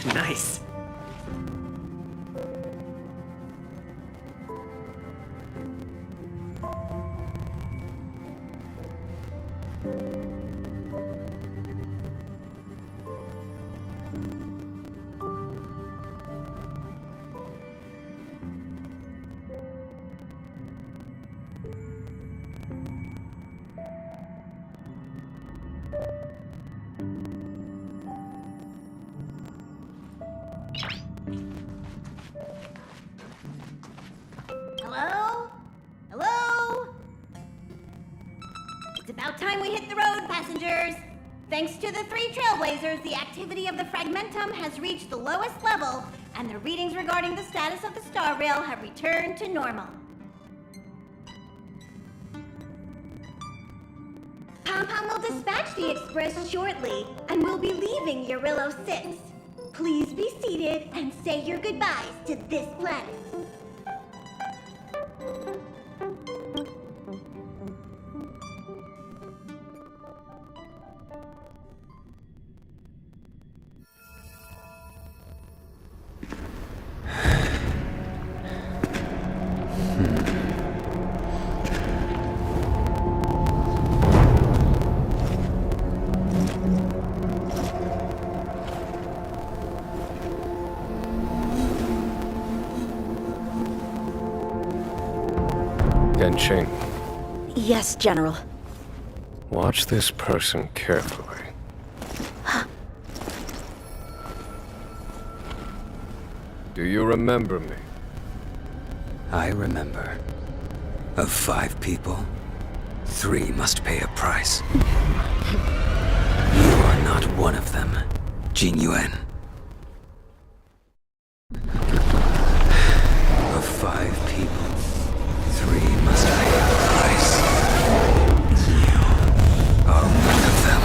Nice. Hello? Hello? It's about time we hit the road, passengers. Thanks to the 3 trailblazers, the activity of the fragmentum has reached the lowest level, and the readings regarding the status of the star rail have returned to normal. Pom-Pom will dispatch the express shortly, and will be leaving Eurillo 6. Please be seated and say your goodbyes to this planet. Ching, Yes, General. watch this person carefully. Do you remember me? I remember. Of 5 people, 3 must pay a price. You are not one of them, Jin Yuan. Of 5 people, 3 must pay a price. You are one of them.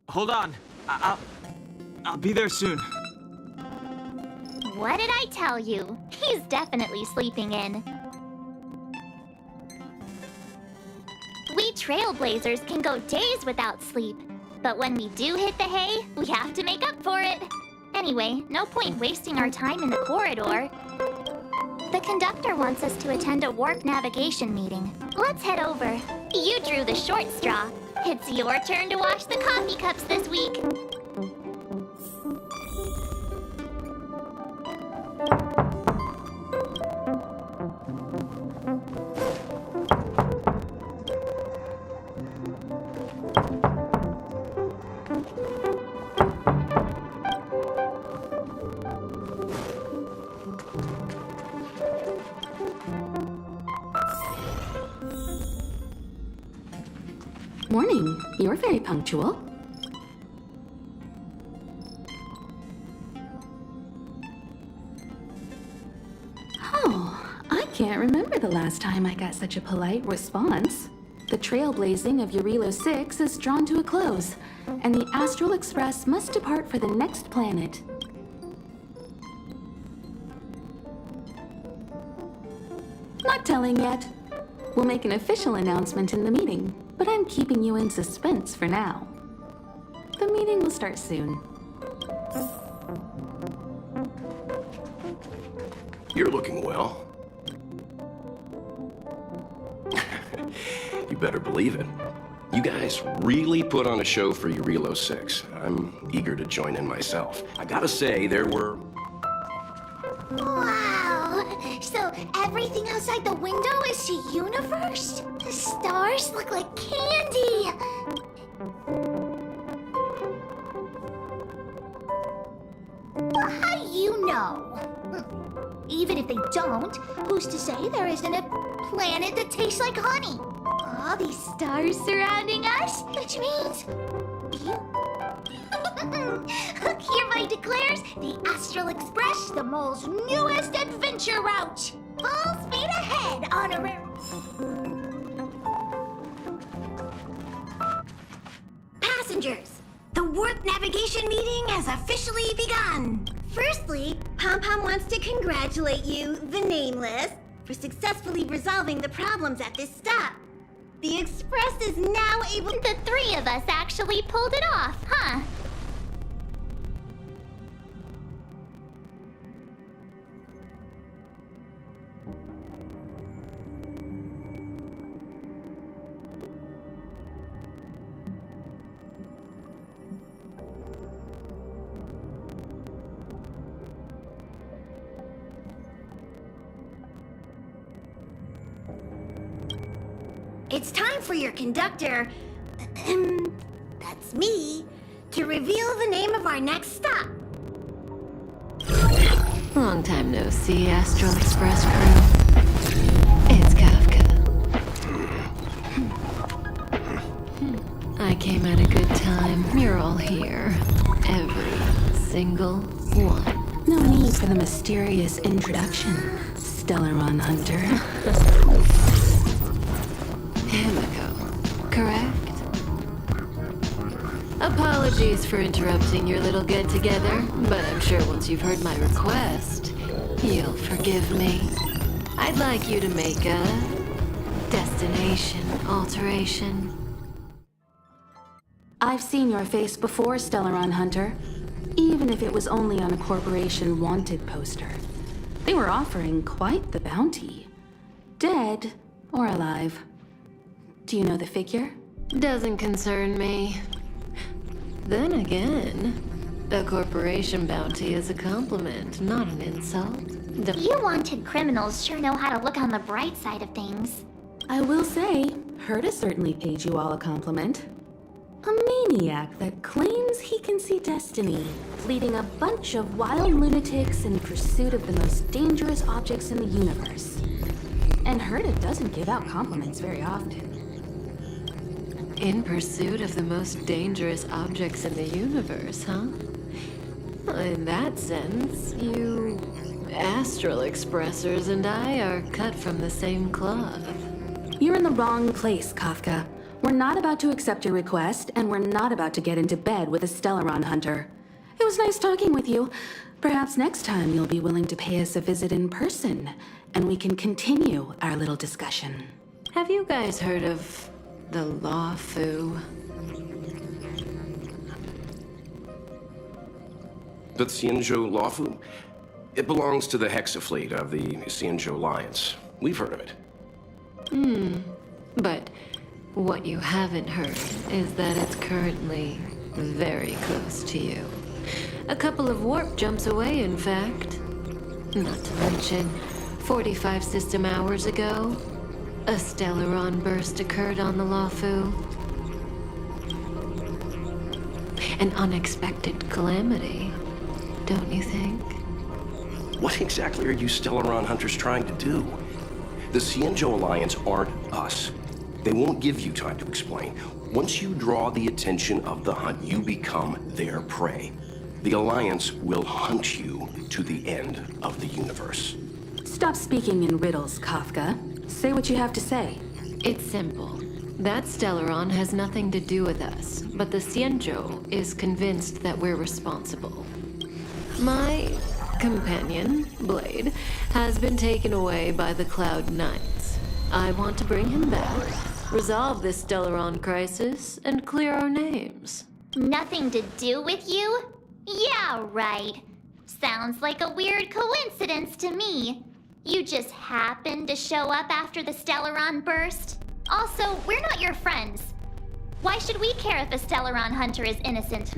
Hold on. I'll be there soon. What did I tell you? He's definitely sleeping in. We trailblazers can go days without sleep. But when we do hit the hay, we have to make up for it. Anyway, no point wasting our time in the corridor. The conductor wants us to attend a warp navigation meeting. Let's head over. You drew the short straw. It's your turn to wash the coffee cups this week. Morning. You're very punctual. Oh, I can't remember the last time I got such a polite response. The trailblazing of Eurillo 6 is drawn to a close, and the Astral Express must depart for the next planet. Not telling yet. We'll make an official announcement in the meeting, but I'm keeping you in suspense for now. The meeting will start soon. You're looking well. You better believe it. You guys really put on a show for Eurillo 6. I'm eager to join in myself. I gotta say, there were... Wow! So everything outside the window is the universe? The stars look like candy! Well, how do you know? Even if they don't, who's to say there isn't a planet that tastes like honey? All these stars surrounding us, which means you. Hereby declares the Astral Express the mole's newest adventure route. Full speed ahead, honorary. Passengers, the warp navigation meeting has officially begun. Firstly, Pom-Pom wants to congratulate you, the Nameless, for successfully resolving the problems at this stop. The Express is now able to... The three of us actually pulled it off, huh? It's time for your conductor, that's me, to reveal the name of our next stop. Long time no see, Astral Express crew. It's Kafka. I came at a good time. You're all here. Every single one. No need for the mysterious introduction, Stellaron Hunter. Himiko, correct? Apologies for interrupting your little get-together, but I'm sure once you've heard my request, you'll forgive me. I'd like you to make a destination alteration. I've seen your face before, Stellaron Hunter. Even if it was only on a corporation wanted poster. They were offering quite the bounty. Dead or alive. Do you know the figure? Doesn't concern me. Then again, a corporation bounty is a compliment, not an insult. You wanted criminals sure know how to look on the bright side of things. I will say, Herta certainly paid you all a compliment. A maniac that claims he can see destiny, leading a bunch of wild lunatics in pursuit of the most dangerous objects in the universe. And Herta doesn't give out compliments very often. In pursuit of the most dangerous objects in the universe, huh? Well, in that sense, you Astral Expressers and I are cut from the same cloth. You're in the wrong place, Kafka. We're not about to accept your request, and we're not about to get into bed with a Stellaron Hunter. It was nice talking with you. Perhaps next time you'll be willing to pay us a visit in person, and we can continue our little discussion. Have you guys heard of the Law Fu? The Xianzhou Lawfu? It belongs to the Hexafleet of the Xianzhou Alliance. We've heard of it. But what you haven't heard is that it's currently very close to you. A couple of warp jumps away, in fact. Not to mention, 45 system hours ago, a Stellaron burst occurred on the Lawfu. An unexpected calamity, don't you think? What exactly are you Stellaron Hunters trying to do? The Xianzhou Alliance aren't us. They won't give you time to explain. Once you draw the attention of the hunt, you become their prey. The Alliance will hunt you to the end of the universe. Stop speaking in riddles, Kafka. Say what you have to say. It's simple. That Stellaron has nothing to do with us, but the Xianzhou is convinced that we're responsible. My companion, Blade, has been taken away by the Cloud Knights. I want to bring him back, resolve this Stellaron crisis, and clear our names. Nothing to do with you? Yeah, right. Sounds like a weird coincidence to me. You just happened to show up after the Stellaron burst? Also, we're not your friends. Why should we care if a Stellaron Hunter is innocent,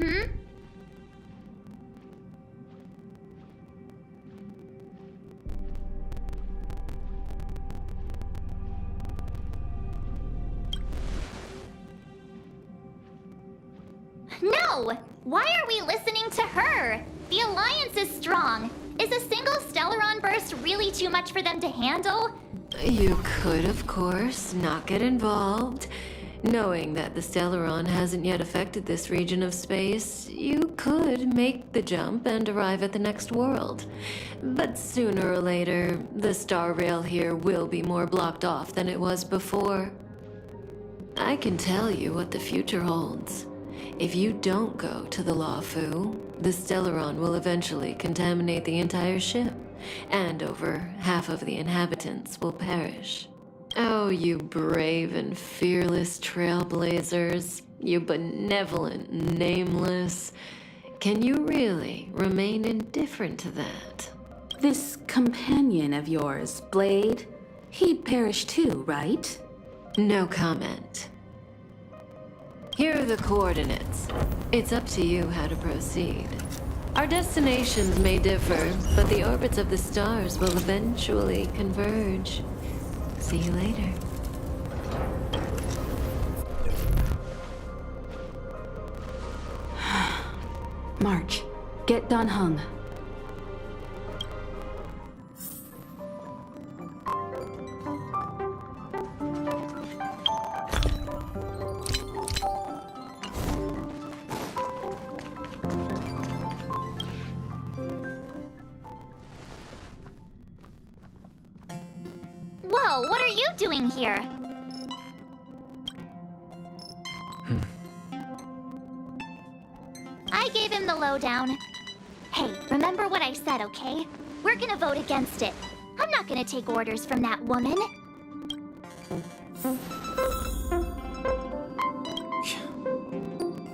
No! Why are we listening to her? The Alliance is strong. Is a single Stellaron burst really too much for them to handle? You could, of course, not get involved. Knowing that the Stellaron hasn't yet affected this region of space, you could make the jump and arrive at the next world. But sooner or later, the star rail here will be more blocked off than it was before. I can tell you what the future holds. If you don't go to the Lawfu, the Stellaron will eventually contaminate the entire ship, and over half of the inhabitants will perish. Oh, you brave and fearless trailblazers. You benevolent nameless. Can you really remain indifferent to that? This companion of yours, Blade, he'd perish too, right? No comment. Here are the coordinates. It's up to you how to proceed. Our destinations may differ, but the orbits of the stars will eventually converge. See you later. March, get Don Hung. Whoa, what are you doing here? I gave him the lowdown. Hey, remember what I said, okay? We're gonna vote against it. I'm not gonna take orders from that woman.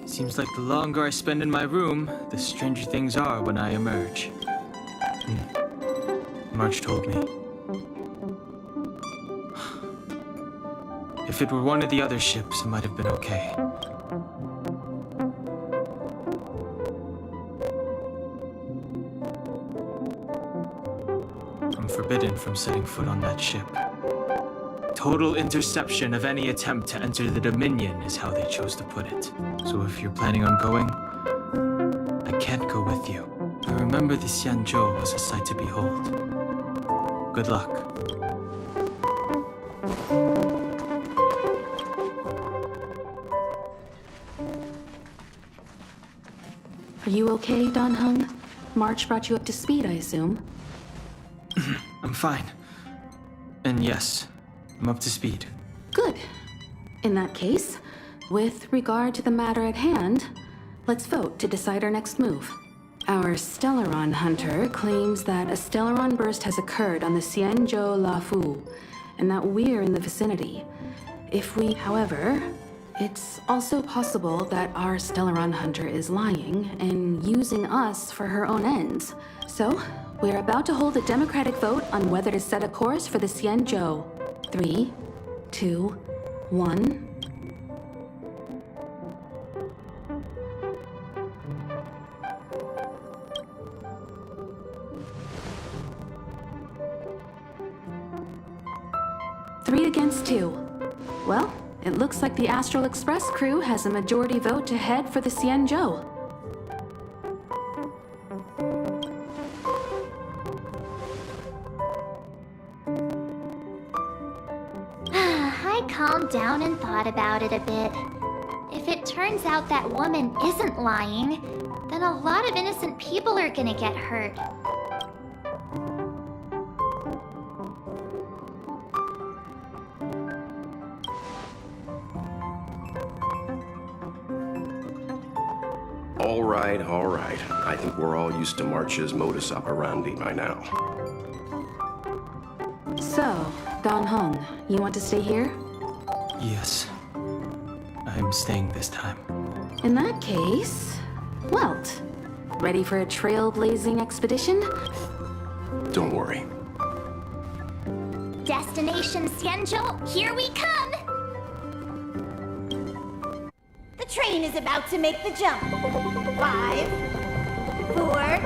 Seems like the longer I spend in my room, the stranger things are when I emerge. March told me. If it were one of the other ships, it might have been okay. I'm forbidden from setting foot on that ship. Total interception of any attempt to enter the Dominion is how they chose to put it. So if you're planning on going, I can't go with you. I remember the Xianzhou was a sight to behold. Good luck. Are you okay, Don Hung? March brought you up to speed, I assume. I'm fine. And yes, I'm up to speed. Good. In that case, with regard to the matter at hand, let's vote to decide our next move. Our Stellaron hunter claims that a Stellaron burst has occurred on the Xianzhou Lafu, and that we're in the vicinity. If we, however, it's also possible that our Stellaron hunter is lying and using us for her own ends. So, we're about to hold a democratic vote on whether to set a course for the Xianzhou. 3, 2, 1. Three against 2. Well, it looks like the Astral Express crew has a majority vote to head for the Xianzhou. I calmed down and thought about it a bit. If it turns out that woman isn't lying, then a lot of innocent people are gonna get hurt. All right. I think we're all used to March's modus operandi by now. So, Don Hung, you want to stay here? Yes. I'm staying this time. In that case, Welt, ready for a trailblazing expedition? Don't worry. Destination Xianzhou, here we come! The train is about to make the jump. 5, 4,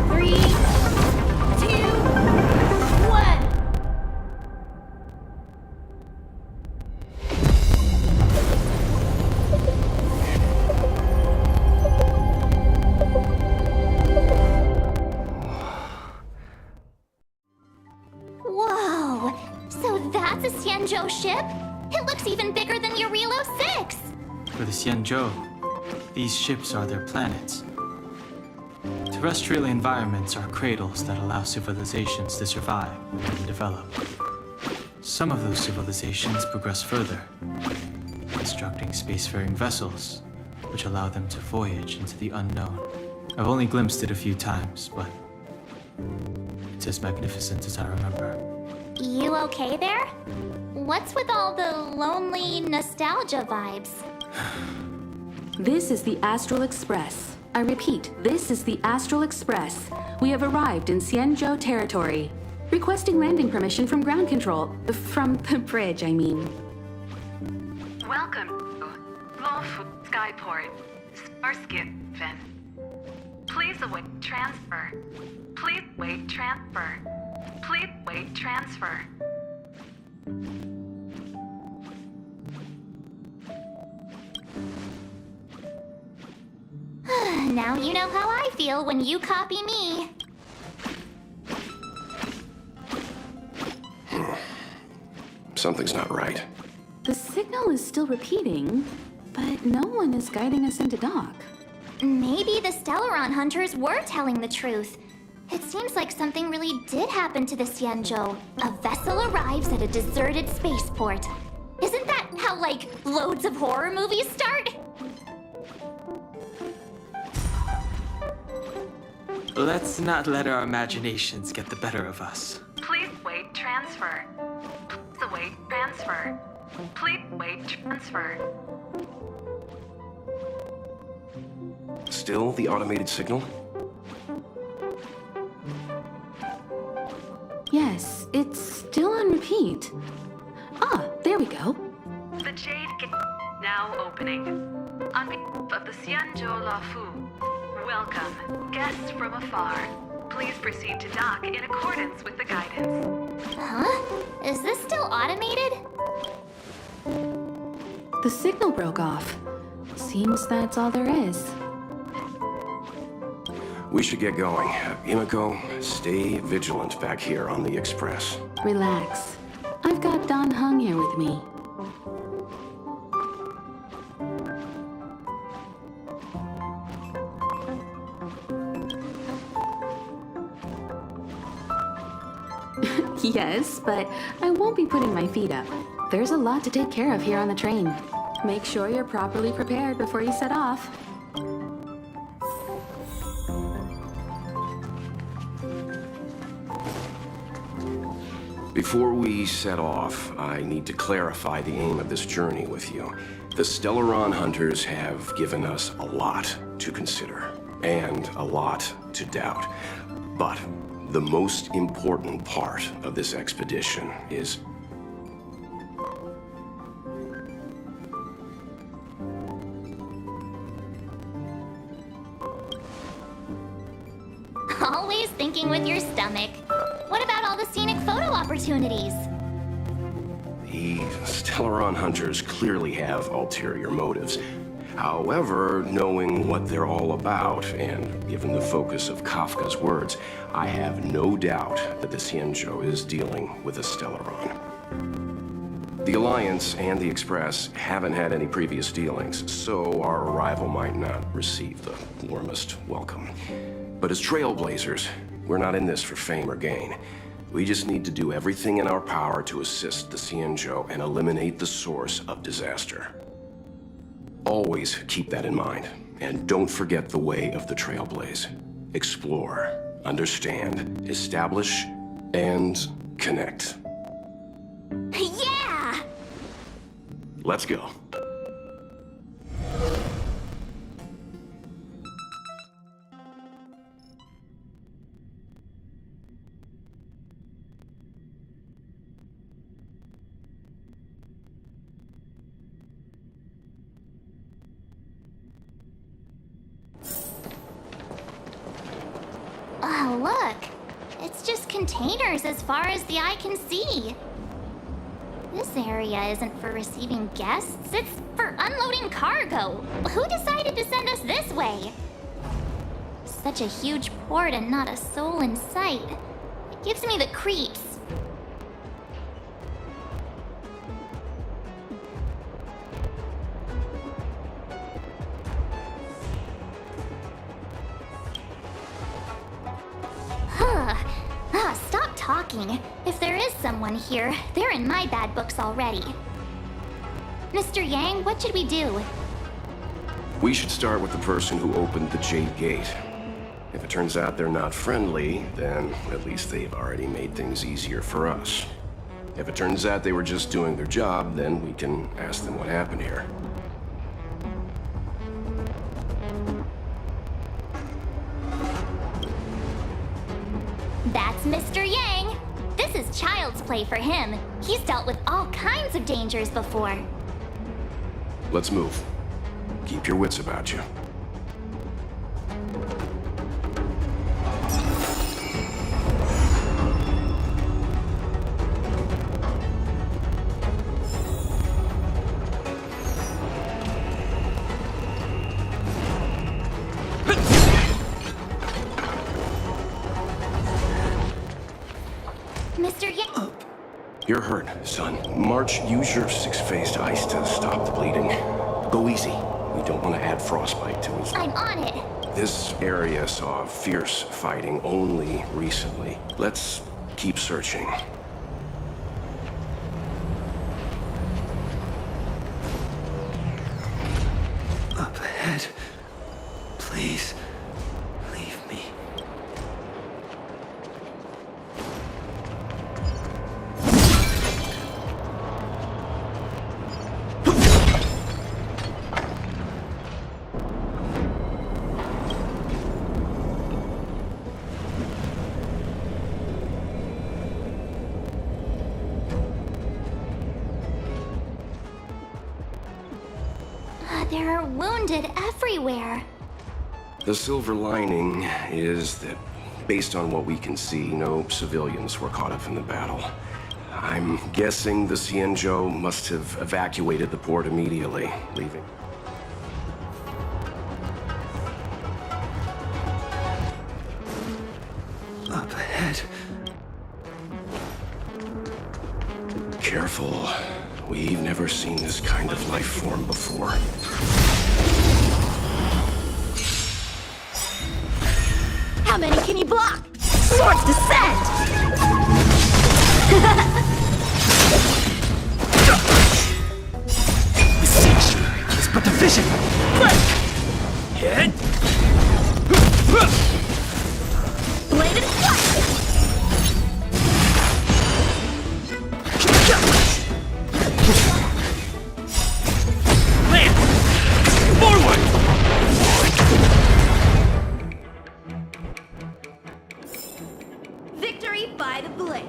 3, 2, 1. Whoa! So that's a Xianzhou ship? It looks even bigger than Eurilo 6! For the Xianzhou, these ships are their planets. Terrestrial environments are cradles that allow civilizations to survive and develop. Some of those civilizations progress further, constructing spacefaring vessels, which allow them to voyage into the unknown. I've only glimpsed it a few times, but it's as magnificent as I remember. You okay there? What's with all the lonely nostalgia vibes? This is the Astral Express. I repeat, this is the Astral Express. We have arrived in Xianzhou territory. Requesting landing permission from ground control. From the bridge, I mean. Welcome to Lawful Skyport, Starskin. Please await transfer. Please wait transfer. Please wait transfer. Now you know how I feel when you copy me. Something's not right. The signal is still repeating, but no one is guiding us into dock. Maybe the Stellaron hunters were telling the truth. It seems like something really did happen to the Xianzhou. A vessel arrives at a deserted spaceport. Isn't that how, like, loads of horror movies start? Let's not let our imaginations get the better of us. Please wait transfer. Please await transfer. Please wait transfer. Still the automated signal? Yes, it's still on repeat. Ah, there we go. The Jade Gate now opening. On behalf of the Xianzhou Lafu, welcome, guests from afar. Please proceed to dock in accordance with the guidance. Huh? Is this still automated? The signal broke off. Seems that's all there is. We should get going. Imiko, stay vigilant back here on the Express. Relax. I've got Don Hung here with me. Yes, but I won't be putting my feet up. There's a lot to take care of here on the train. Make sure you're properly prepared before you set off. Before we set off, I need to clarify the aim of this journey with you. The Stellaron hunters have given us a lot to consider, and a lot to doubt. But the most important part of this expedition is Always thinking with your stomach. What about all the scenic photo opportunities? the Stellaron hunters clearly have ulterior motives. However, knowing what they're all about, and given the focus of Kafka's words, I have no doubt that the Xianzhou is dealing with a Stellaron. The Alliance and the Express haven't had any previous dealings, so our arrival might not receive the warmest welcome. But as trailblazers, we're not in this for fame or gain. We just need to do everything in our power to assist the Xianzhou and eliminate the source of disaster. Always keep that in mind, and don't forget the way of the Trailblaze. Explore, understand, establish, and connect. Yeah! Let's go. Oh, look. It's just containers as far as the eye can see. This area isn't for receiving guests, it's for unloading cargo. Who decided to send us this way? Such a huge port and not a soul in sight. It gives me the creeps. Stop talking. If there is someone here, they're in my bad books already. Mr. Yang, what should we do? We should start with the person who opened the Jade Gate. If it turns out they're not friendly, then at least they've already made things easier for us. If it turns out they were just doing their job, then we can ask them what happened here. That's Mr. Yang. This is child's play for him. He's dealt with all kinds of dangers before. Let's move. Keep your wits about you. Mr. Yang. You're hurt, son. March, use your six-phased ice to stop the bleeding. Go easy. We don't want to add frostbite to his... I'm on it. This area saw fierce fighting only recently. Let's keep searching. Up ahead. Please, leave me. There are wounded everywhere. The silver lining is that, based on what we can see, no civilians were caught up in the battle. I'm guessing the Xianzhou must have evacuated the port immediately, leaving. Up ahead. Careful. We've never seen this kind of life form before. How many can you block? Swords descend! Distinction is but division. Hit. Bladed flash! Victory by the blade.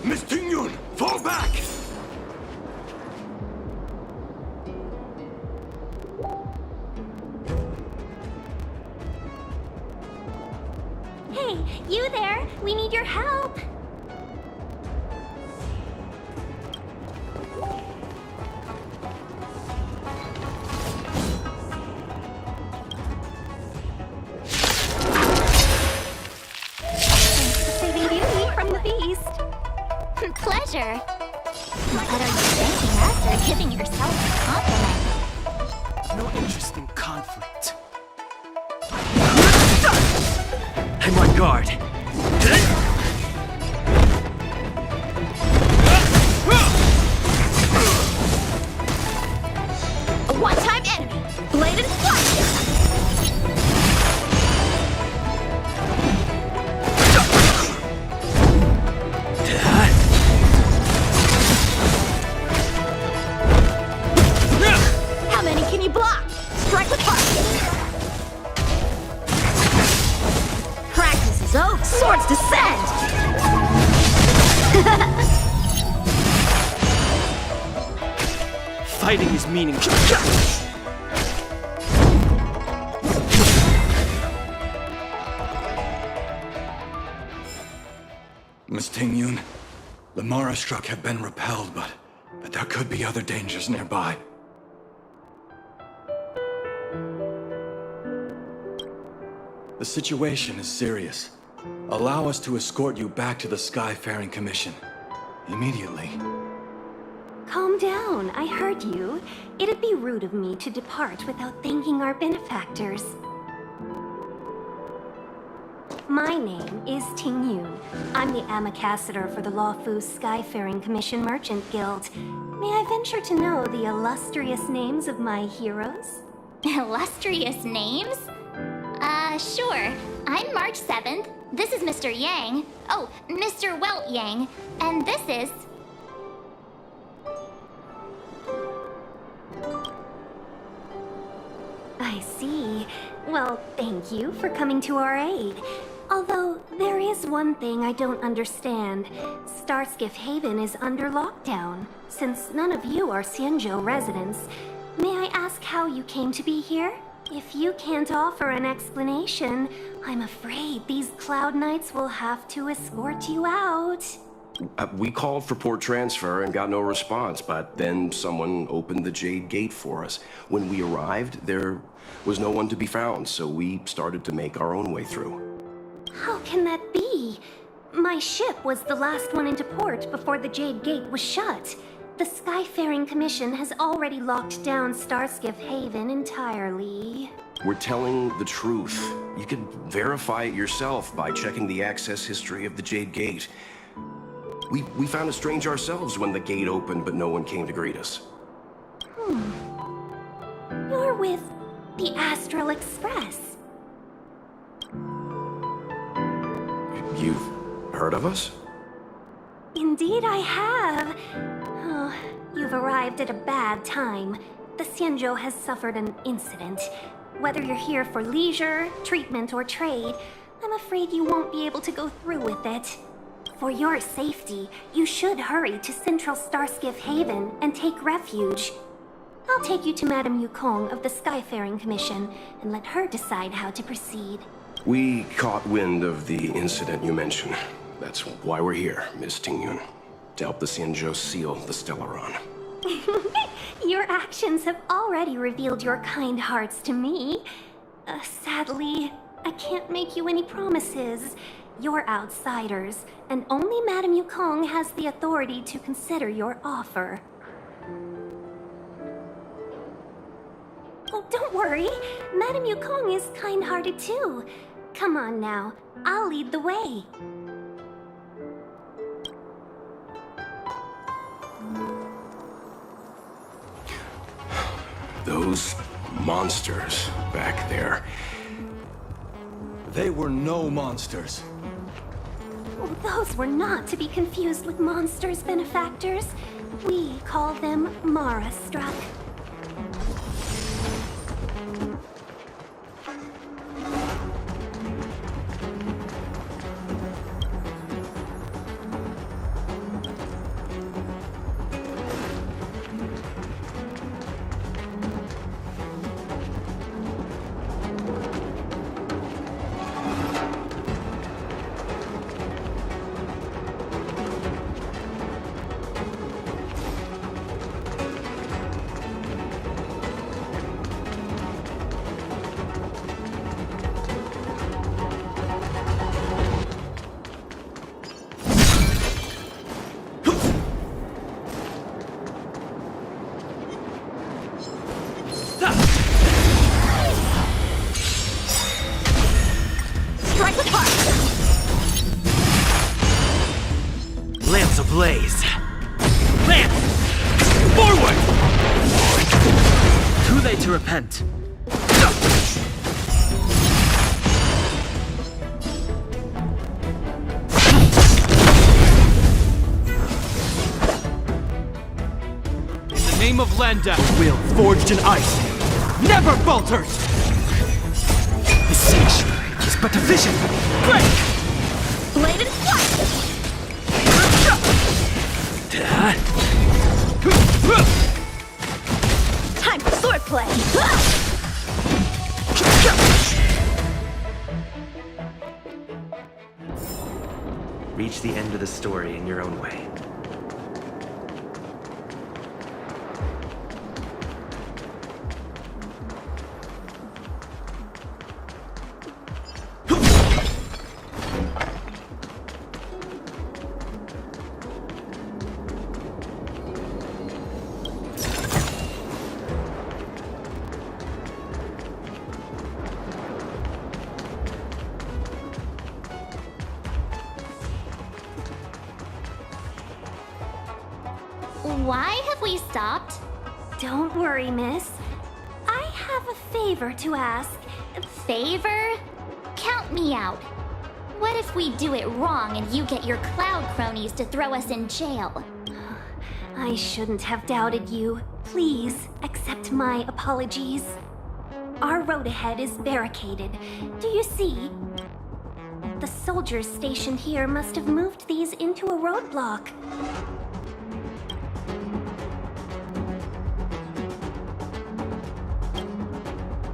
Miss Tingyun, fall back! Hey, you there? We need your help. Saving beauty from the beast. Pleasure. But are you thanking us or giving yourself a compliment? No interest in conflict. I'm on guard. A one-time enemy! Bladed flash! How many can you block? Strike with heart! Practice is over! Swords descend! Fighting is meaningless. Miss Tingyun, the Mara struck have been repelled, but there could be other dangers nearby. The situation is serious. Allow us to escort you back to the Skyfaring Commission. Immediately. Calm down, I heard you. It'd be rude of me to depart without thanking our benefactors. My name is Ting Yun. I'm the ambassador for the Lawfu Skyfaring Commission Merchant Guild. May I venture to know the illustrious names of my heroes? Illustrious names? Sure. I'm March 7th. This is Mr. Yang. Oh, Mr. Welt Yang. And this is... I see. Well, thank you for coming to our aid. Although, there is one thing I don't understand. Starskiff Haven is under lockdown. Since none of you are Xianzhou residents, may I ask how you came to be here? If you can't offer an explanation, I'm afraid these Cloud Knights will have to escort you out. We called for port transfer and got no response, but then someone opened the Jade Gate for us. When we arrived, there was no one to be found, so we started to make our own way through. How can that be? My ship was the last one into port before the Jade Gate was shut. The Skyfaring Commission has already locked down Starskiff Haven entirely. We're telling the truth. You can verify it yourself by checking the access history of the Jade Gate. We found it strange ourselves when the gate opened, but no one came to greet us. You're with the Astral Express. You've heard of us? Indeed I have. Oh, you've arrived at a bad time. The Xianzhou has suffered an incident. Whether you're here for leisure, treatment, or trade, I'm afraid you won't be able to go through with it. For your safety, you should hurry to Central Starskiff Haven and take refuge. I'll take you to Madame Yukong of the Skyfaring Commission and let her decide how to proceed. We caught wind of the incident you mentioned. That's why we're here, Miss Tingyun. To help the Xianzhou seal the Stellaron. Your actions have already revealed your kind hearts to me. Sadly, I can't make you any promises. You're outsiders, and only Madame Yukong has the authority to consider your offer. Oh, don't worry. Madame Yukong is kind-hearted too. Come on now, I'll lead the way. Those monsters back there. They were no monsters. Oh, those were not to be confused with monsters, benefactors. We call them Mara-struck. Blaze! Lance! Forward! Too late to repent. In the name of Landa, will forged in ice never falters! The sanctuary is but a vision! Break! Blade and flight! Time for swordplay! Reach the end of the story in your own way. Why have we stopped? Don't worry, miss. I have a favor to ask. Favor? Count me out. What if we do it wrong and you get your cloud cronies to throw us in jail? I shouldn't have doubted you. Please accept my apologies. Our road ahead is barricaded. Do you see? The soldiers stationed here must have moved these into a roadblock.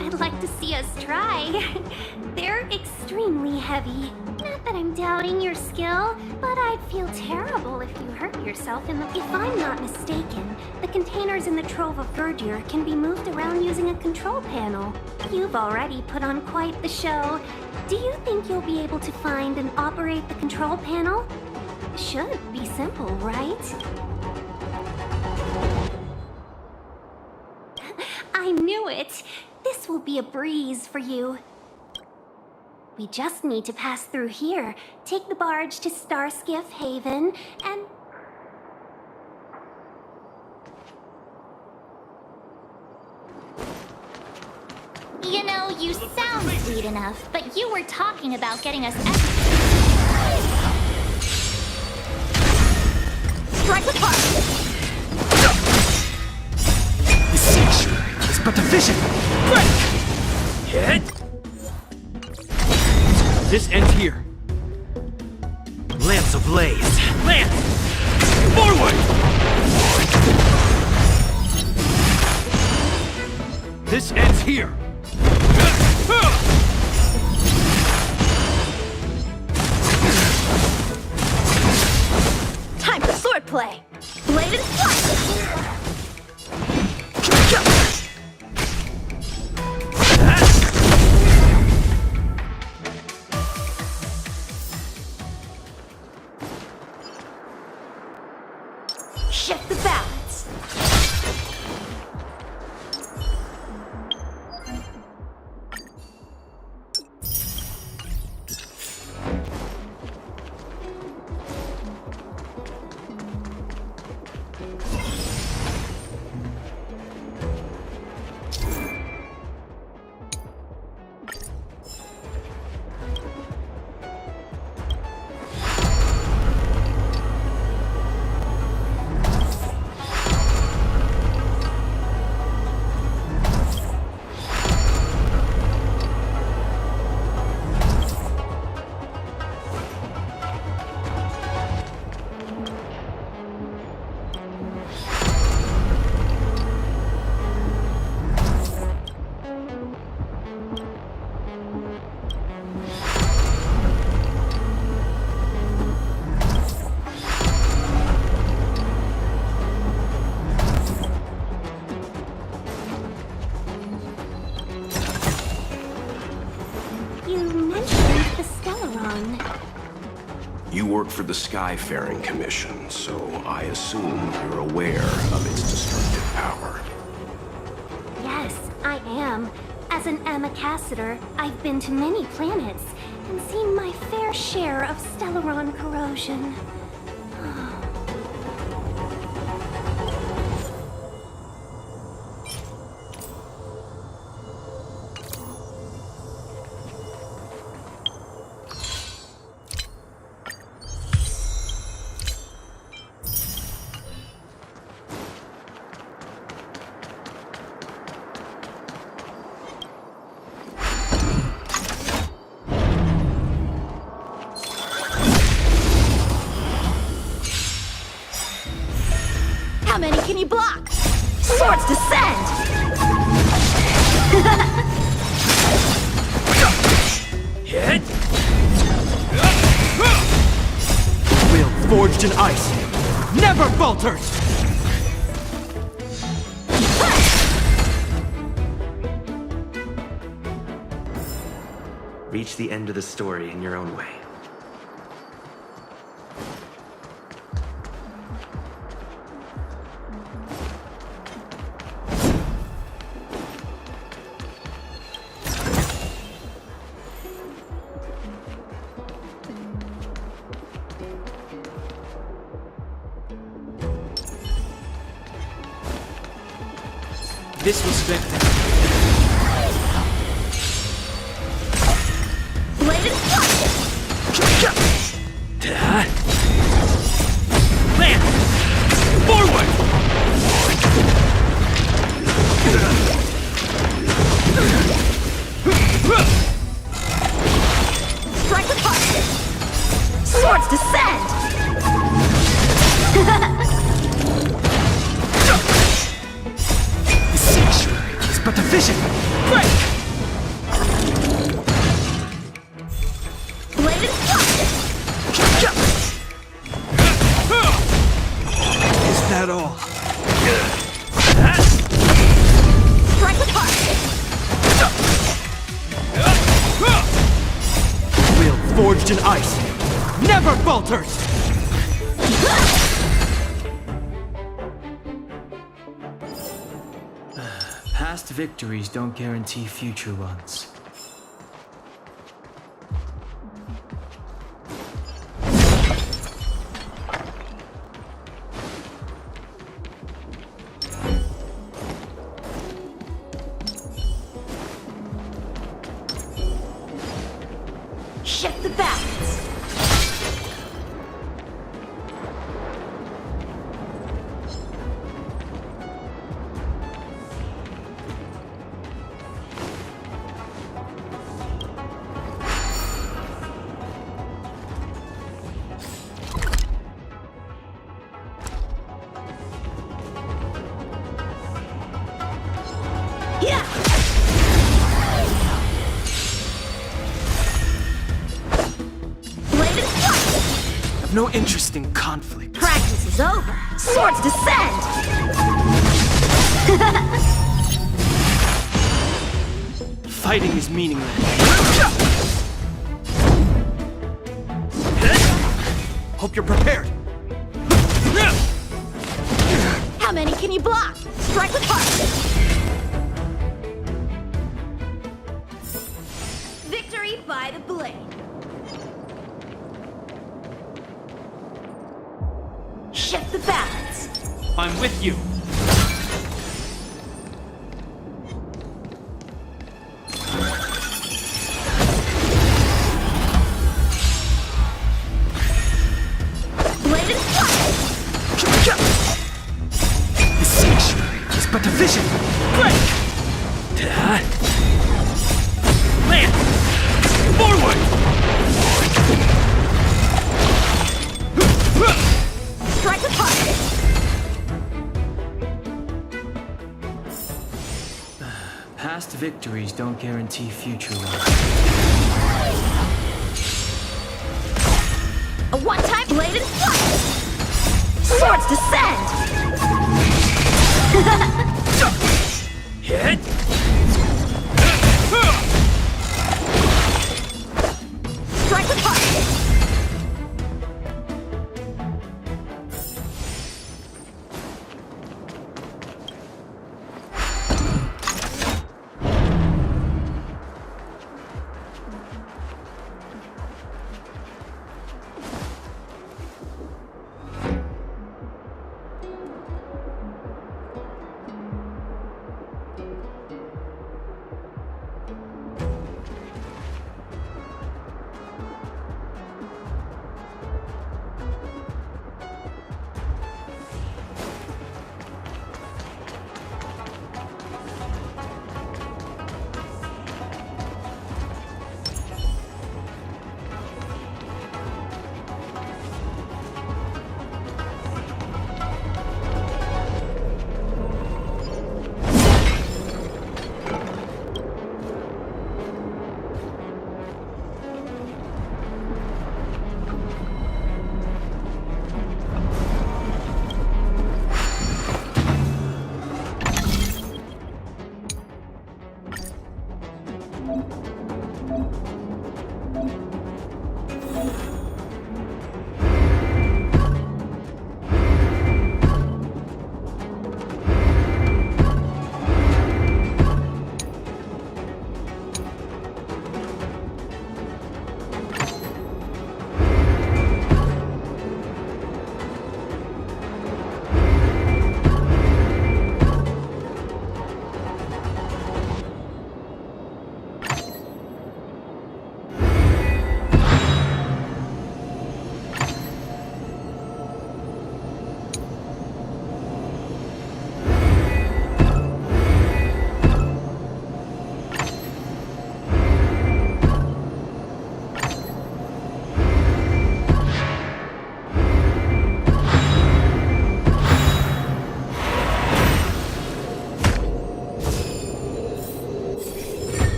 I'd like to see us try. They're extremely heavy. Not that I'm doubting your skill, but I'd feel terrible if you hurt yourself in the... If I'm not mistaken, the containers in the Trove of Verdure can be moved around using a control panel. You've already put on quite the show. Do you think you'll be able to find and operate the control panel? Should be simple, right? I knew it! This will be a breeze for you. We just need to pass through here, take the barge to Starskiff Haven, and... You know, you sound sweet enough, but you were talking about getting us Strike apart! The sanctuary is but a vision! Break! Hit! This ends here. Lance ablaze! Lance! Forward! This ends here. Time for swordplay! Blade and flight! Shift the balance! You work for the Skyfaring Commission, so I assume you're aware of its destructive power. Yes, I am. As an Amicassator, I've been to many planets and seen my fair share of Stellaron corrosion. How many can you block? Swords descend! Hit! Will forged in ice never falters! Reach the end of the story in your own way. This will strengthen. Bladed Land! Forward! Strike with heart! Swords descend! The sanctuary is but a vision! Right! Bladed Is that all? Strike with heart! Will forged in ice never falters! Past victories don't guarantee future ones. Shift the balance! Yeah! Bladed I've no interest in conflict. Practice is over! Swords descend! Fighting is meaningless. Hope you're prepared. How many can you block? Strike with heart! Victory by the blade. Shift the balance! I'm with you. Bladed The sanctuary is but a vision. Right! Land! Forward! Strike with heart! Past victories don't guarantee future ones. A one-time bladed flight! Swords descend! Hit! Strike with heart!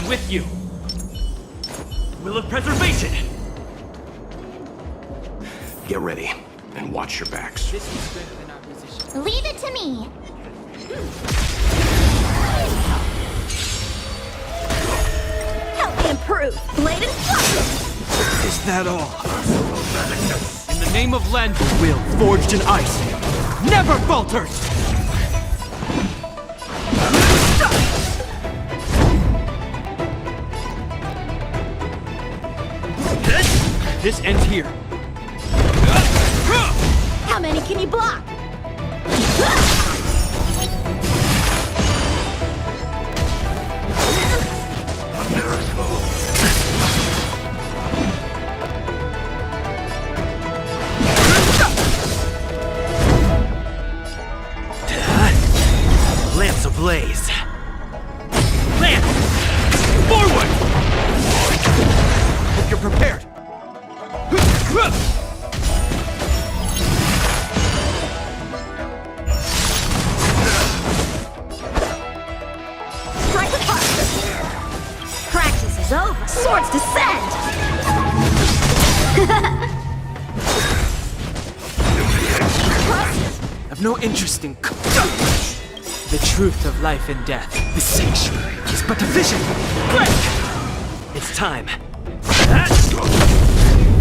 with you. Will of preservation! Get ready, and watch your backs. This is better than our position. Leave it to me. Help me improve. Blade and flux. Is that all? In the name of Lend, will forged in ice never falters! This ends here. How many can you block? Lance ablaze. Lance! Forward! Hope you're prepared. Strike apart. Practice is over. Swords descend. I've no interest in the truth of life and death. The sanctuary is but a vision. Break! It's time.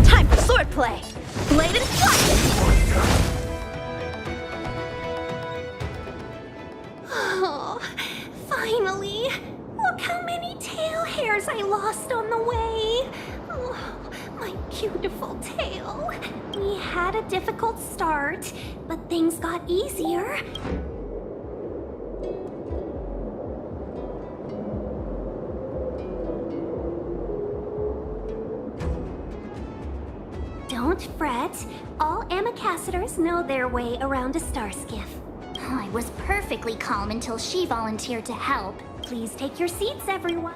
Time for swordplay. Blade and flux. Oh, finally! Look how many tail hairs I lost on the way! Oh, my beautiful tail. We had a difficult start, but things got easier. Don't fret. All ambassadors know their way around a star skiff. I was perfectly calm until she volunteered to help. Please take your seats, everyone.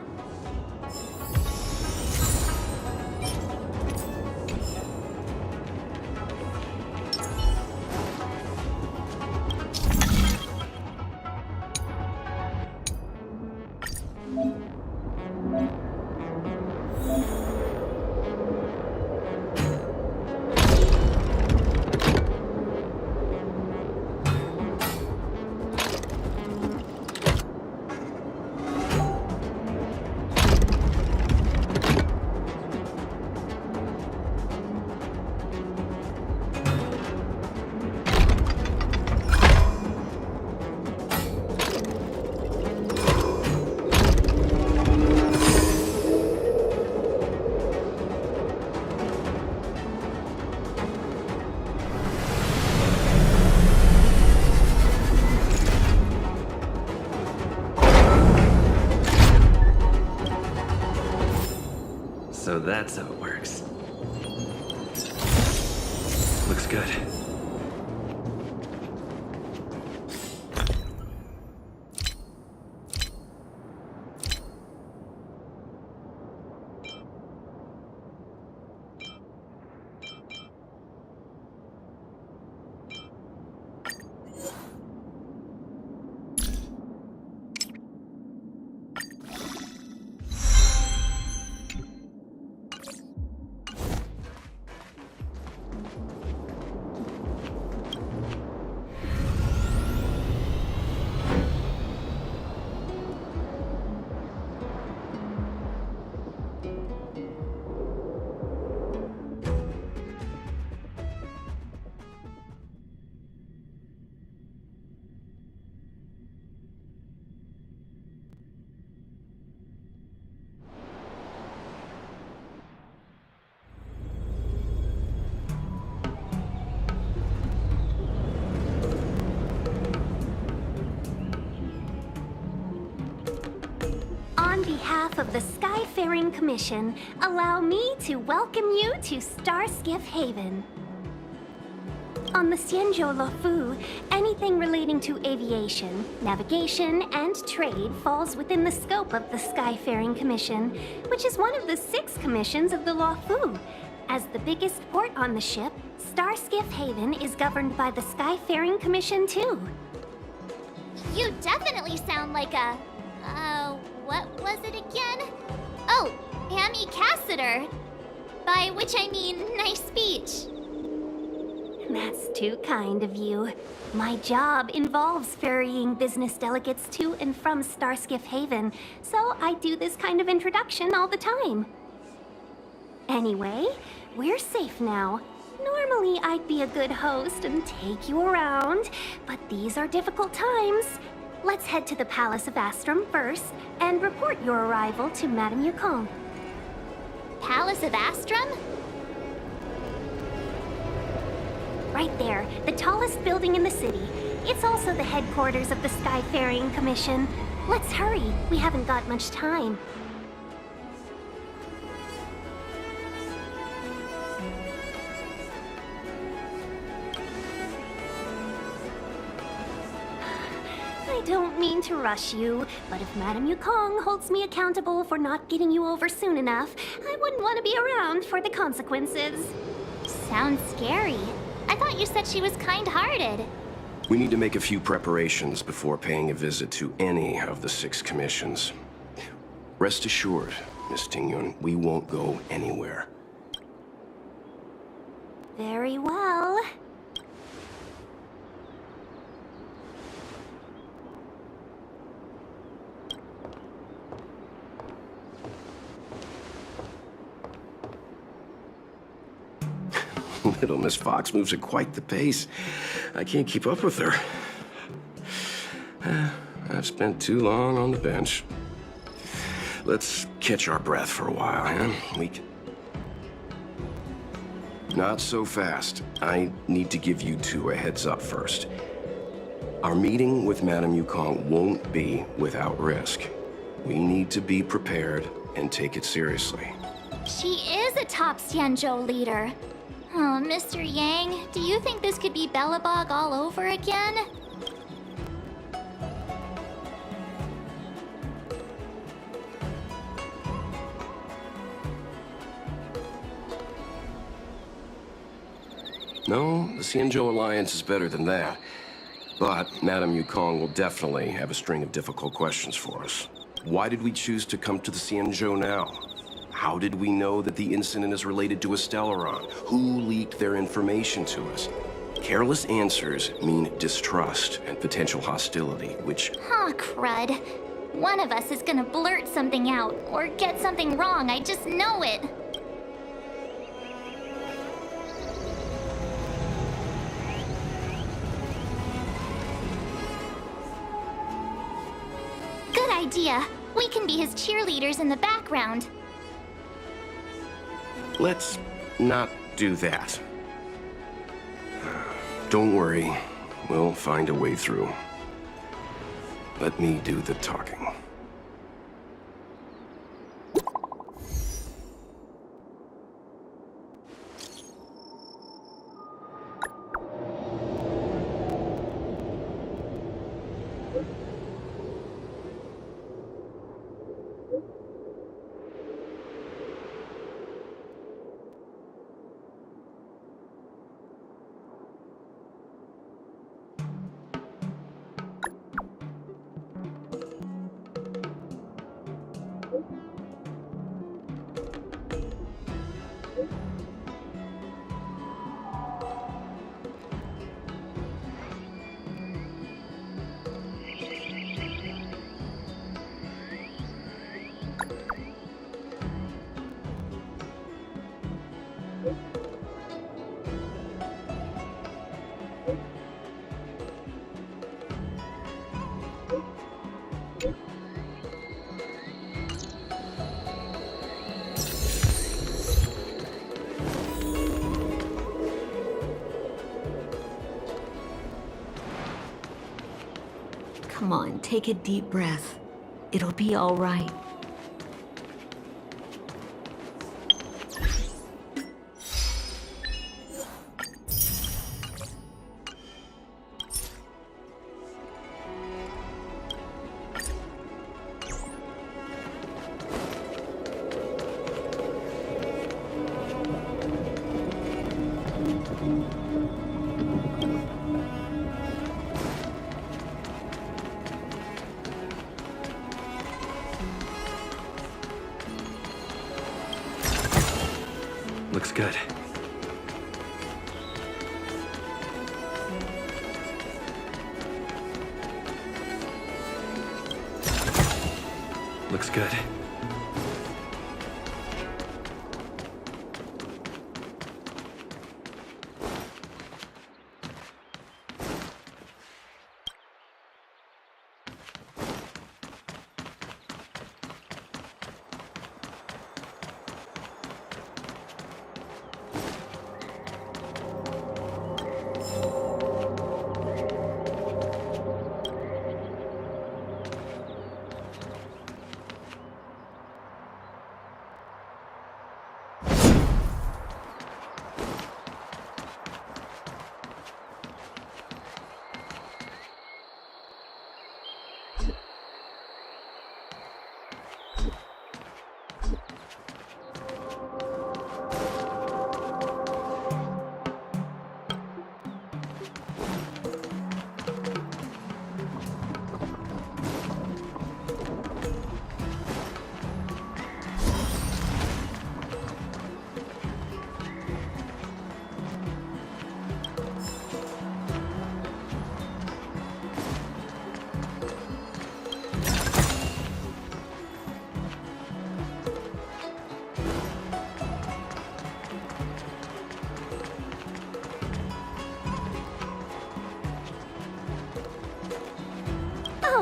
So that's how it works. Looks good. On behalf of the Skyfaring Commission, allow me to welcome you to Starskiff Haven. On the Xianzhou Luofu, anything relating to aviation, navigation, and trade falls within the scope of the Skyfaring Commission, which is one of the 6 commissions of the Luofu. As the biggest port on the ship, Starskiff Haven is governed by the Skyfaring Commission too. You definitely sound like a, What was it again? Oh, Amy Cassiter. By which I mean nice speech. That's too kind of you. My job involves ferrying business delegates to and from Starskiff Haven, so I do this kind of introduction all the time. Anyway, we're safe now. Normally, I'd be a good host and take you around, but these are difficult times. Let's head to the Palace of Astrum first and report your arrival to Madame Yukong. Palace of Astrum? Right there, the tallest building in the city. It's also the headquarters of the Skyfaring Commission. Let's hurry, we haven't got much time. I don't mean to rush you, but if Madame Yukong holds me accountable for not getting you over soon enough, I wouldn't want to be around for the consequences. Sounds scary. I thought you said she was kind-hearted. We need to make a few preparations before paying a visit to any of the 6 commissions. Rest assured, Miss Tingyun, we won't go anywhere. Very well. Little Miss Fox moves at quite the pace. I can't keep up with her. I've spent too long on the bench. Let's catch our breath for a while, huh? Not so fast. I need to give you 2 a heads up first. Our meeting with Madame Yukong won't be without risk. We need to be prepared and take it seriously. She is a top Xianzhou leader. Oh, Mr. Yang, do you think this could be Bellabog all over again? No, the Xianzhou Alliance is better than that. But Madame Yukong will definitely have a string of difficult questions for us. Why did we choose to come to the Xianzhou now? How did we know that the incident is related to a Stellaron? Who leaked their information to us? Careless answers mean distrust and potential hostility, which... Aw, crud. One of us is gonna blurt something out, or get something wrong, I just know it. Good idea. We can be his cheerleaders in the background. Let's not do that. Don't worry. We'll find a way through. Let me do the talking. Come on, take a deep breath. It'll be all right. Looks good. Looks good.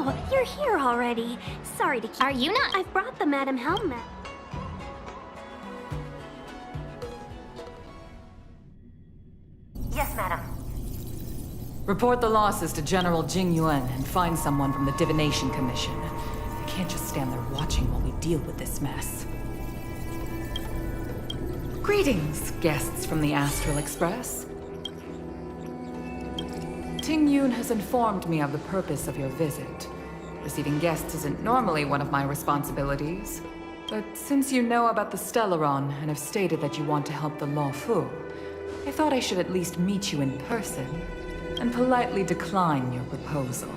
Oh, you're here already. Sorry to keep... Are you not? I've brought the Madam Helmet. Yes, madam. Report the losses to General Jing Yuan and find someone from the Divination Commission. I can't just stand there watching while we deal with this mess. Greetings, guests from the Astral Express. Ting Yun has informed me of the purpose of your visit. Receiving guests isn't normally one of my responsibilities, but since you know about the Stellaron and have stated that you want to help the Law Fu, I thought I should at least meet you in person and politely decline your proposal.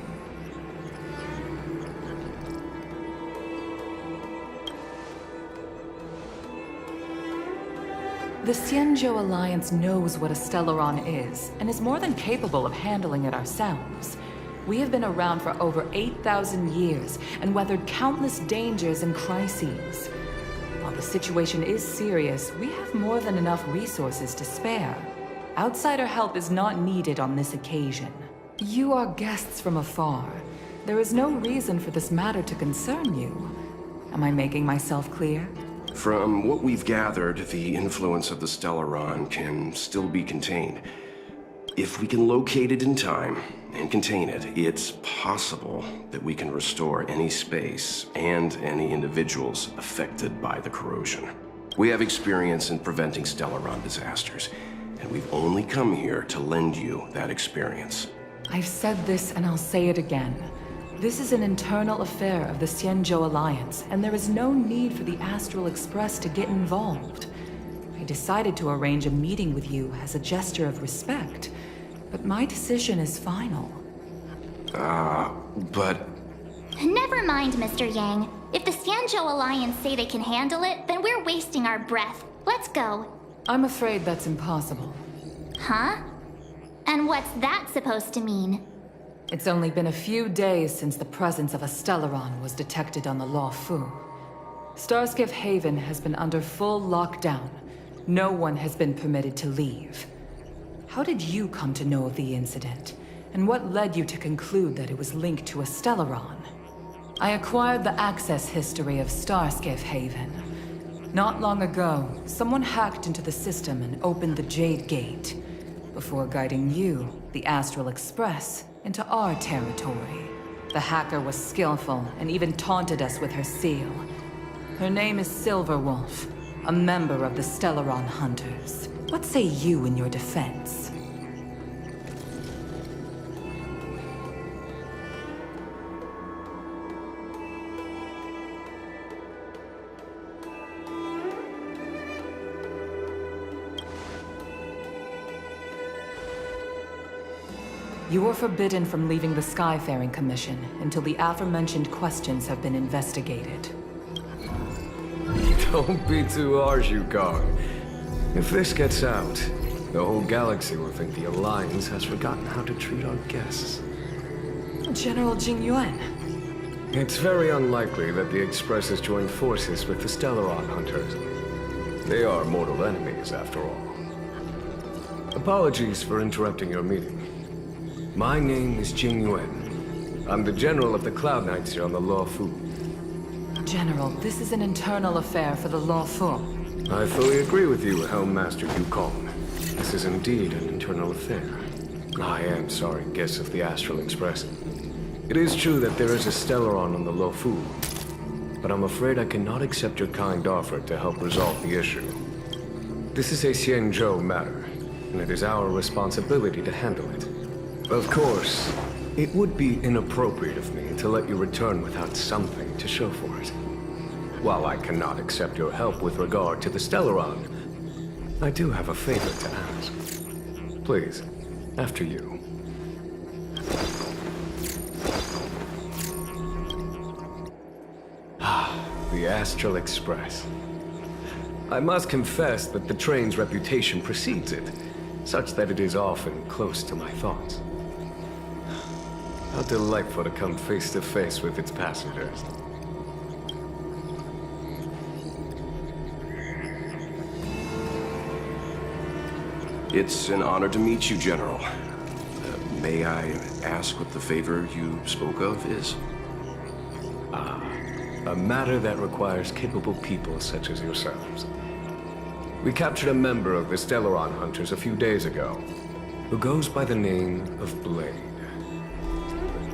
The Xianzhou Alliance knows what a Stellaron is, and is more than capable of handling it ourselves. We have been around for over 8,000 years, and weathered countless dangers and crises. While the situation is serious, we have more than enough resources to spare. Outsider help is not needed on this occasion. You are guests from afar. There is no reason for this matter to concern you. Am I making myself clear? From what we've gathered, the influence of the Stellaron can still be contained. If we can locate it in time and contain it, it's possible that we can restore any space and any individuals affected by the corrosion. We have experience in preventing Stellaron disasters, and we've only come here to lend you that experience. I've said this and I'll say it again. This is an internal affair of the Xianzhou Alliance, and there is no need for the Astral Express to get involved. I decided to arrange a meeting with you as a gesture of respect, but my decision is final. But... Never mind, Mr. Yang. If the Xianzhou Alliance say they can handle it, then we're wasting our breath. Let's go. I'm afraid that's impossible. Huh? And what's that supposed to mean? It's only been a few days since the presence of a Stellaron was detected on the Law Fu. Starskiff Haven has been under full lockdown. No one has been permitted to leave. How did you come to know of the incident? And what led you to conclude that it was linked to a Stellaron? I acquired the access history of Starskiff Haven. Not long ago, someone hacked into the system and opened the Jade Gate, before guiding you, the Astral Express, into our territory. The hacker was skillful and even taunted us with her seal. Her name is Silverwolf, a member of the Stellaron Hunters. What say you in your defense? You are forbidden from leaving the Skyfaring Commission until the aforementioned questions have been investigated. Don't be too harsh, Yukong. If this gets out, the whole galaxy will think the Alliance has forgotten how to treat our guests. General Jing Yuan. It's very unlikely that the Express has joined forces with the Stellaron hunters. They are mortal enemies, after all. Apologies for interrupting your meeting. My name is Jing Yuan. I'm the General of the Cloud Knights here on the Law Fu. General, this is an internal affair for the Law Fu. I fully agree with you, Helm Master Yukong. This is indeed an internal affair. I am sorry, guests of the Astral Express. It is true that there is a Stellaron on the Lo Fu, but I'm afraid I cannot accept your kind offer to help resolve the issue. This is a Xianzhou matter, and it is our responsibility to handle it. Of course, it would be inappropriate of me to let you return without something to show for it. While I cannot accept your help with regard to the Stellaron, I do have a favor to ask. Please, after you. The Astral Express. I must confess that the train's reputation precedes it, such that it is often close to my thoughts. How delightful to come face to face with its passengers. It's an honor to meet you, General. May I ask what the favor you spoke of is? A matter that requires capable people such as yourselves. We captured a member of the Stellaron Hunters a few days ago, who goes by the name of Blade.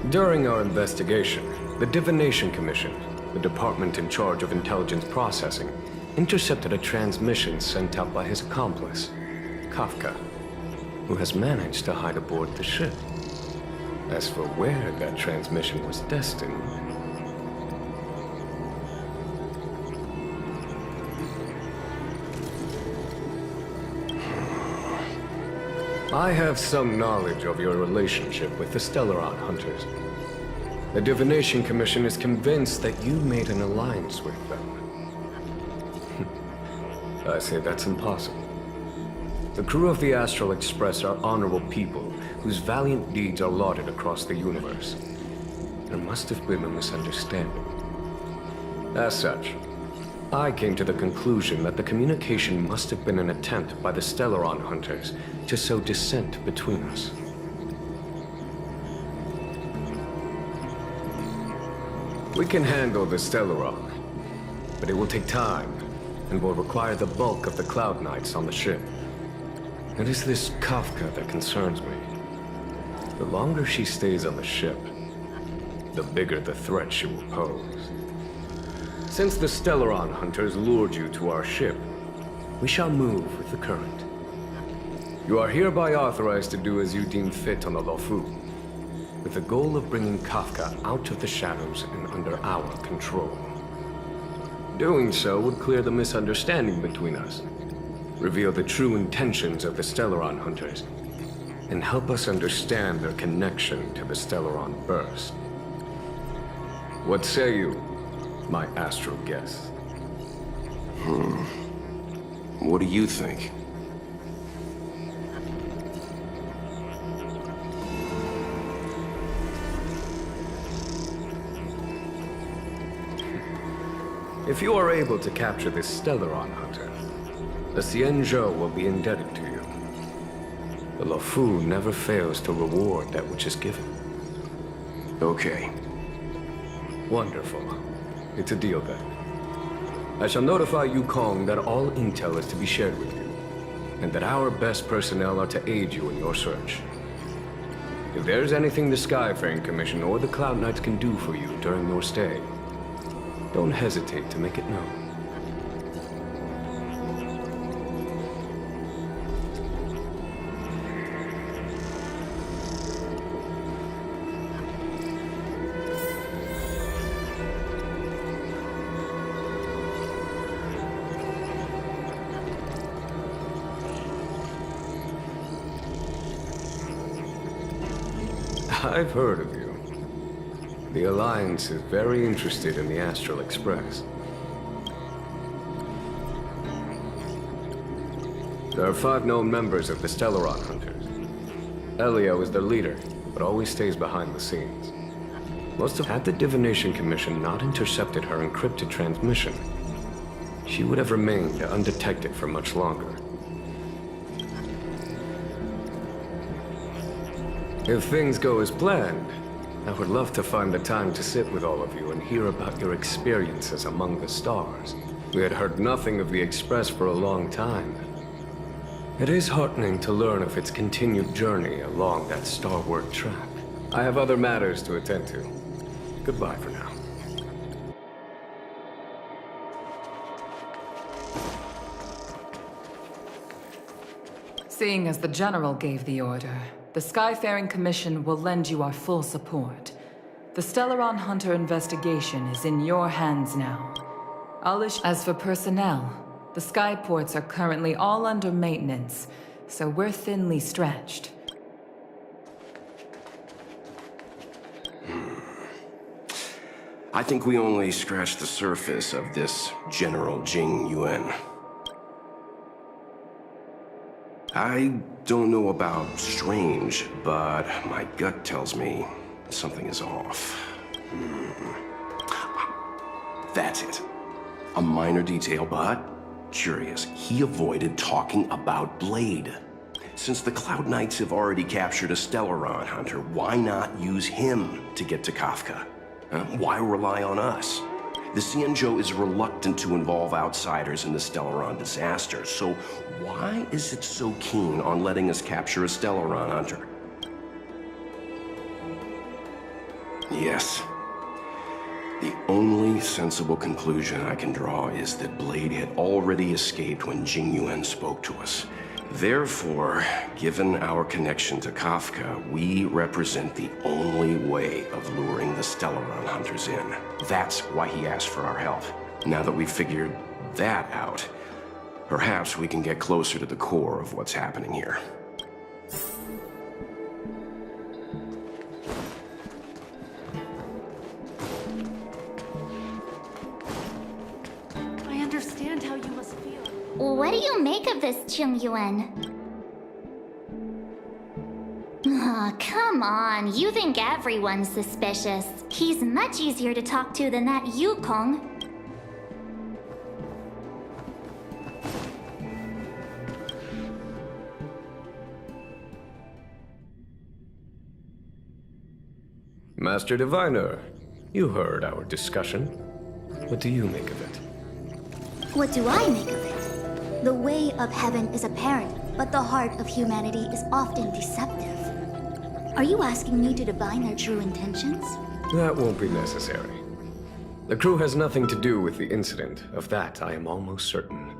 During our investigation, the Divination Commission, the department in charge of intelligence processing, intercepted a transmission sent out by his accomplice, Kafka, who has managed to hide aboard the ship. As for where that transmission was destined, I have some knowledge of your relationship with the Stellaron Hunters. The Divination Commission is convinced that you made an alliance with them. I say that's impossible. The crew of the Astral Express are honorable people whose valiant deeds are lauded across the universe. There must have been a misunderstanding. As such, I came to the conclusion that the communication must have been an attempt by the Stellaron Hunters to sow dissent between us. We can handle the Stellaron, but it will take time and will require the bulk of the Cloud Knights on the ship. It is this Kafka that concerns me. The longer she stays on the ship, the bigger the threat she will pose. Since the Stellaron Hunters lured you to our ship, we shall move with the current. You are hereby authorized to do as you deem fit on the Lo Fu, with the goal of bringing Kafka out of the shadows and under our control. Doing so would clear the misunderstanding between us, reveal the true intentions of the Stellaron Hunters, and help us understand their connection to the Stellaron Burst. What say you, my astral guest? What do you think? If you are able to capture this Stellaron Hunter, the Xianzhou will be indebted to you. The Lo Fu never fails to reward that which is given. Okay. Wonderful. It's a deal then. I shall notify Yukong that all intel is to be shared with you, and that our best personnel are to aid you in your search. If there's anything the Skyfaring Commission or the Cloud Knights can do for you during your stay, don't hesitate to make it known. I've heard of you. The Alliance is very interested in the Astral Express. There are 5 known members of the Stellaron Hunters. Elio is their leader, but always stays behind the scenes. Most have had the Divination Commission not intercepted her encrypted transmission, she would have remained undetected for much longer. If things go as planned, I would love to find the time to sit with all of you and hear about your experiences among the stars. We had heard nothing of the Express for a long time. It is heartening to learn of its continued journey along that starward track. I have other matters to attend to. Goodbye for now. Seeing as the General gave the order, the Skyfaring Commission will lend you our full support. The Stellaron Hunter investigation is in your hands now. As for personnel, the skyports are currently all under maintenance, so we're thinly stretched. I think we only scratched the surface of this General Jing Yuan. I don't know about strange, but my gut tells me something is off. That's it. A minor detail, but curious. He avoided talking about Blade. Since the Cloud Knights have already captured a Stellaron Hunter, why not use him to get to Kafka? Why rely on us? The Xianzhou is reluctant to involve outsiders in the Stellaron disaster, so why is it so keen on letting us capture a Stellaron Hunter? Yes. The only sensible conclusion I can draw is that Blade had already escaped when Jing Yuan spoke to us. Therefore, given our connection to Kafka, we represent the only way of luring the Stellaron Hunters in. That's why he asked for our help. Now that we've figured that out, perhaps we can get closer to the core of what's happening here. I understand how you must feel. What do you make of this, Jing Yuan? Oh, come on. You think everyone's suspicious. He's much easier to talk to than that Yukong. Master Diviner, you heard our discussion. What do you make of it? What do I make of it? The way of heaven is apparent, but the heart of humanity is often deceptive. Are you asking me to divine their true intentions? That won't be necessary. The crew has nothing to do with the incident. Of that, I am almost certain.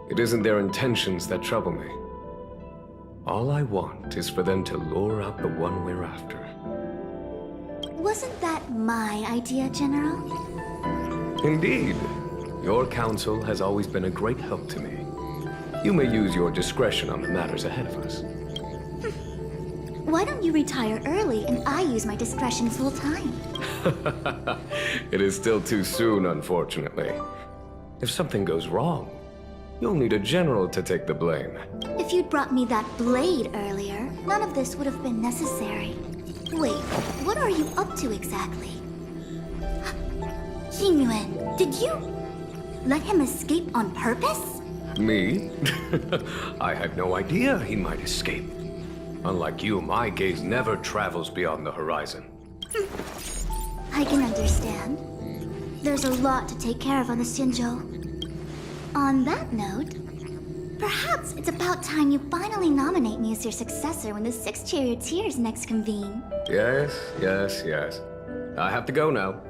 It isn't their intentions that trouble me. All I want is for them to lure out the one we're after. Wasn't that my idea, General? Indeed. Your counsel has always been a great help to me. You may use your discretion on the matters ahead of us. Why don't you retire early and I use my discretion full time? It is still too soon, unfortunately. If something goes wrong, you'll need a general to take the blame. If you'd brought me that blade earlier, none of this would have been necessary. Wait, what are you up to exactly? Jing Yuan, did you let him escape on purpose? Me? I had no idea he might escape. Unlike you, my gaze never travels beyond the horizon. I can understand. There's a lot to take care of on the Xianzhou. On that note, perhaps it's about time you finally nominate me as your successor when the 6 charioteers next convene. Yes. I have to go now.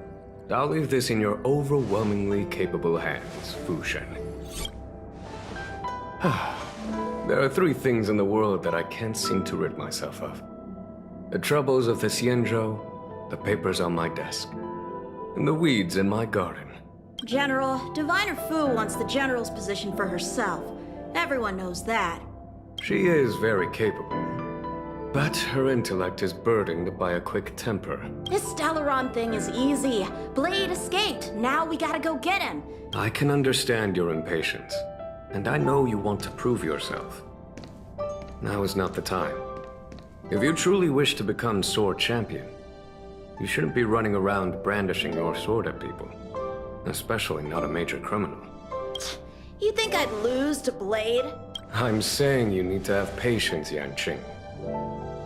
I'll leave this in your overwhelmingly capable hands, Fu Shen. There are 3 things in the world that I can't seem to rid myself of. The troubles of the Xianzhou, the papers on my desk, and the weeds in my garden. General, Diviner Fu wants the General's position for herself. Everyone knows that. She is very capable, but her intellect is burdened by a quick temper. This Stellaron thing is easy. Blade escaped. Now we gotta go get him. I can understand your impatience. and I know you want to prove yourself. Now is not the time. If you truly wish to become sword champion, you shouldn't be running around brandishing your sword at people. Especially not a major criminal. You think I'd lose to Blade? I'm saying you need to have patience, Yanqing.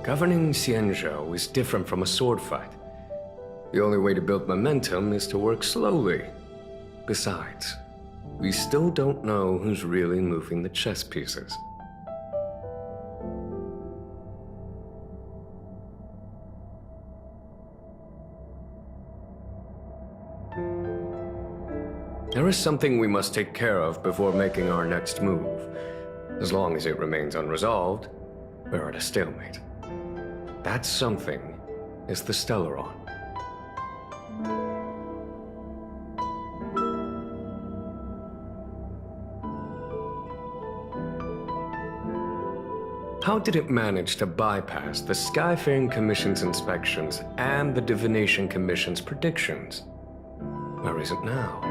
Governing Xianzhou is different from a sword fight. The only way to build momentum is to work slowly. Besides, we still don't know who's really moving the chess pieces. There is something we must take care of before making our next move. As long as it remains unresolved, we're at a stalemate. That something is the Stellaron. How did it manage to bypass the Skyfaring Commission's inspections and the Divination Commission's predictions? Where is it now?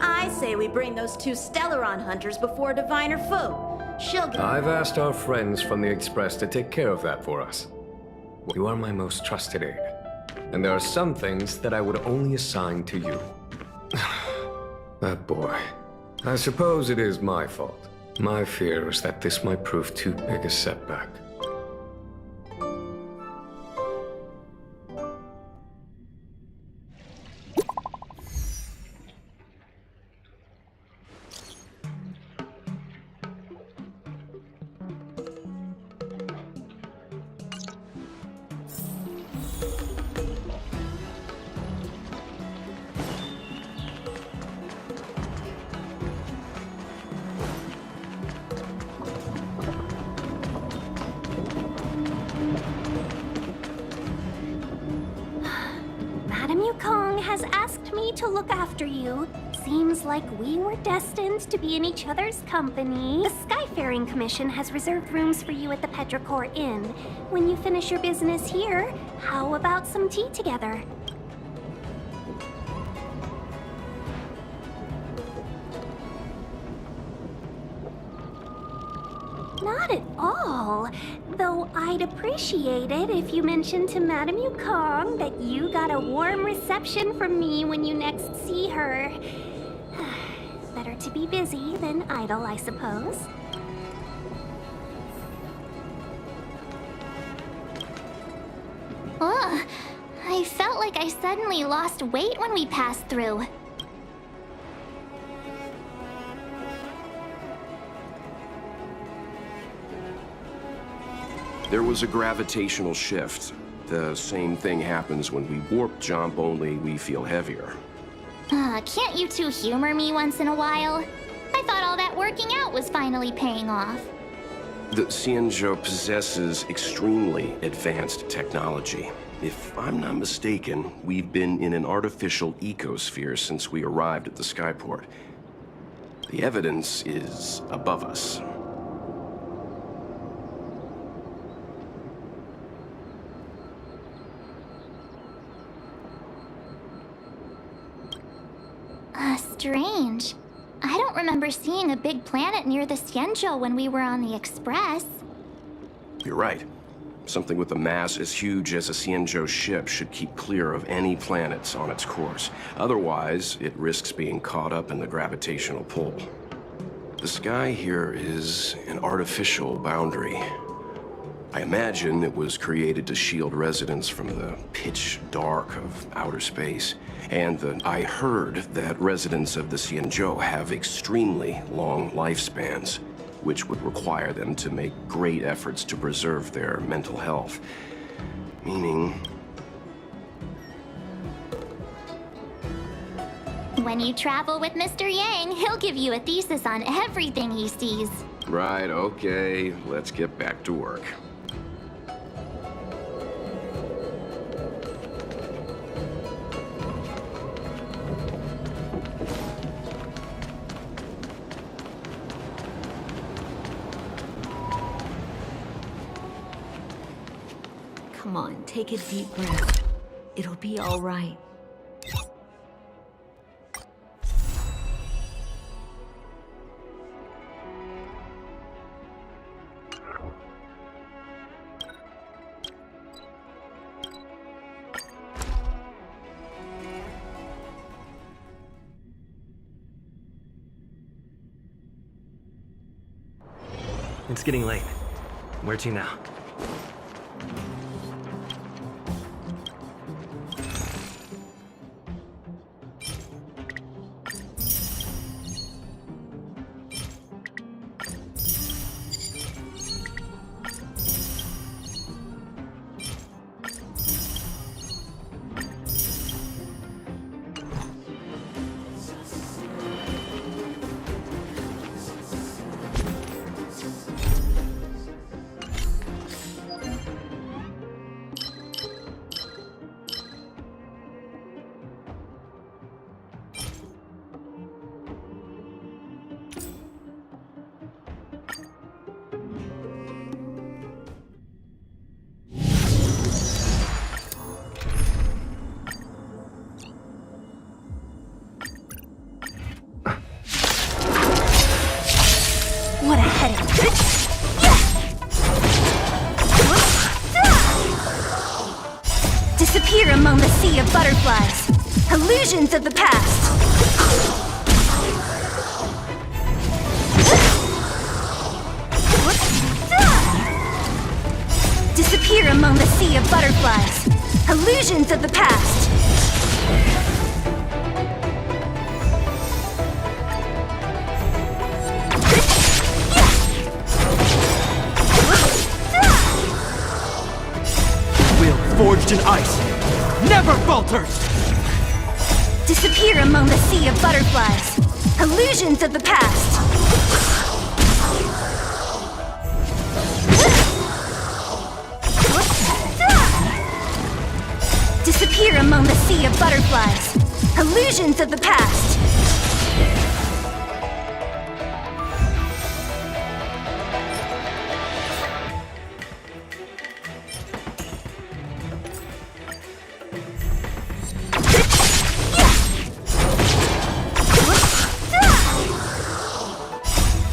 I say we bring those two Stellaron hunters before Diviner Fu. She'll get... I've asked our friends from the Express to take care of that for us. You are my most trusted aide, and there are some things that I would only assign to you. That boy. I suppose it is my fault. My fear is that this might prove too big a setback. has asked me to look after you. Seems like we were destined to be in each other's company. The Skyfaring Commission has reserved rooms for you at the Petrichor Inn. When you finish your business here, how about some tea together? Not at all. Though I'd appreciate it if you mentioned to Madame Yukong that you got a warm reception from me when you next see her. Better to be busy than idle, I suppose. Ugh, I felt like I suddenly lost weight when we passed through. There was a gravitational shift. The same thing happens when we warp jump, only we feel heavier. Can't you two humor me once in a while? I thought all that working out was finally paying off. The Xianzhou possesses extremely advanced technology. If I'm not mistaken, we've been in an artificial ecosphere since we arrived at the skyport. The evidence is above us. Strange. I don't remember seeing a big planet near the Xianzhou when we were on the Express. You're right. Something with a mass as huge as a Xianzhou ship should keep clear of any planets on its course. Otherwise, it risks being caught up in the gravitational pull. The sky here is an artificial boundary. I imagine it was created to shield residents from the pitch dark of outer space. And I heard that residents of the Xianzhou have extremely long lifespans, which would require them to make great efforts to preserve their mental health. Meaning... When you travel with Mr. Yang, he'll give you a thesis on everything he sees. Right, okay. Let's get back to work. Come on, take a deep breath. It'll be all right. It's getting late. Where to now? What a headache. Disappear among the sea of butterflies. Illusions of the past. Disappear among the sea of butterflies. Illusions of the past. Forged in ice, never falters! Disappear among the sea of butterflies. Illusions of the past. Disappear among the sea of butterflies. Illusions of the past.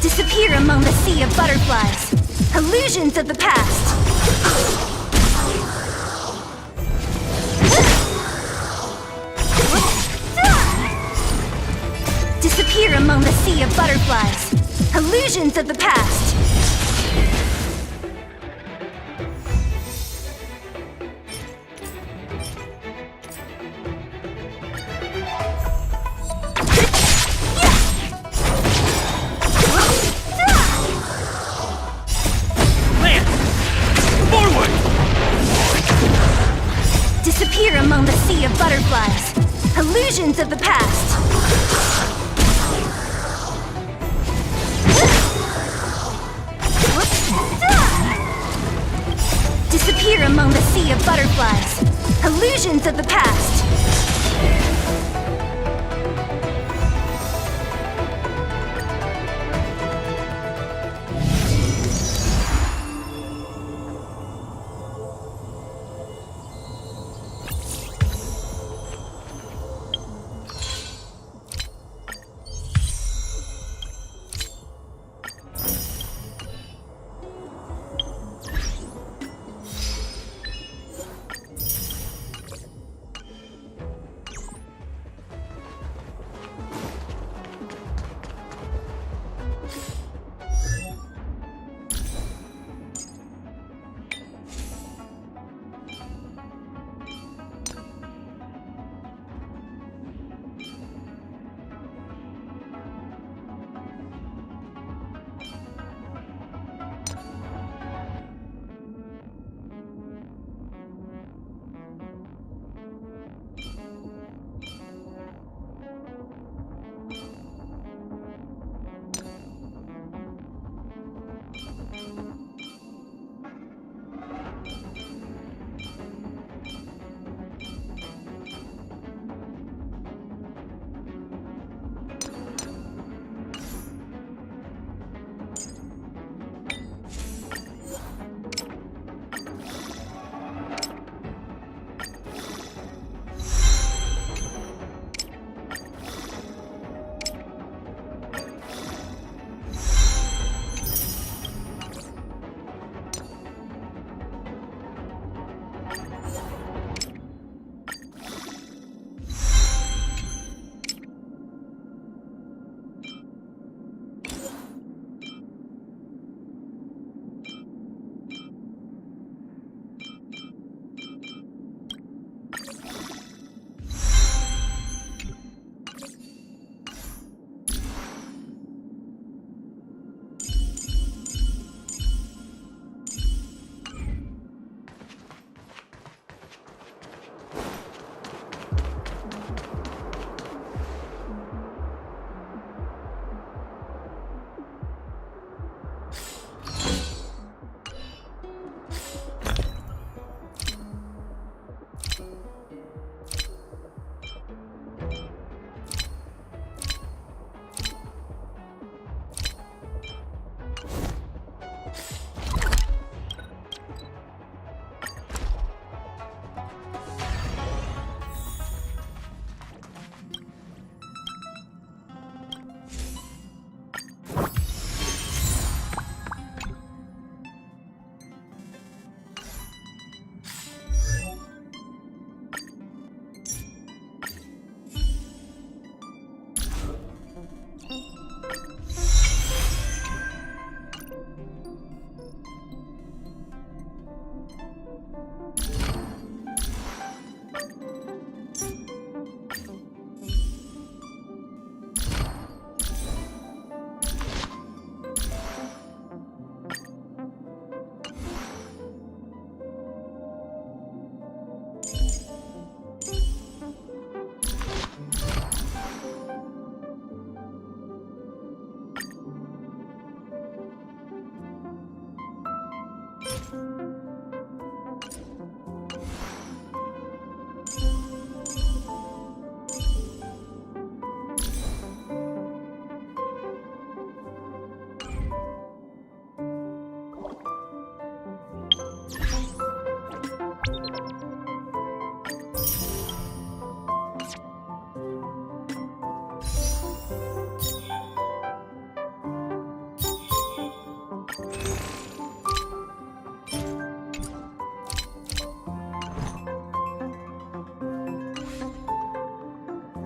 Disappear among the sea of butterflies. Illusions of the past. Disappear among the sea of butterflies. Illusions of the past. Disappear among the sea of butterflies. Illusions of the past. Disappear among the sea of butterflies. Illusions of the past.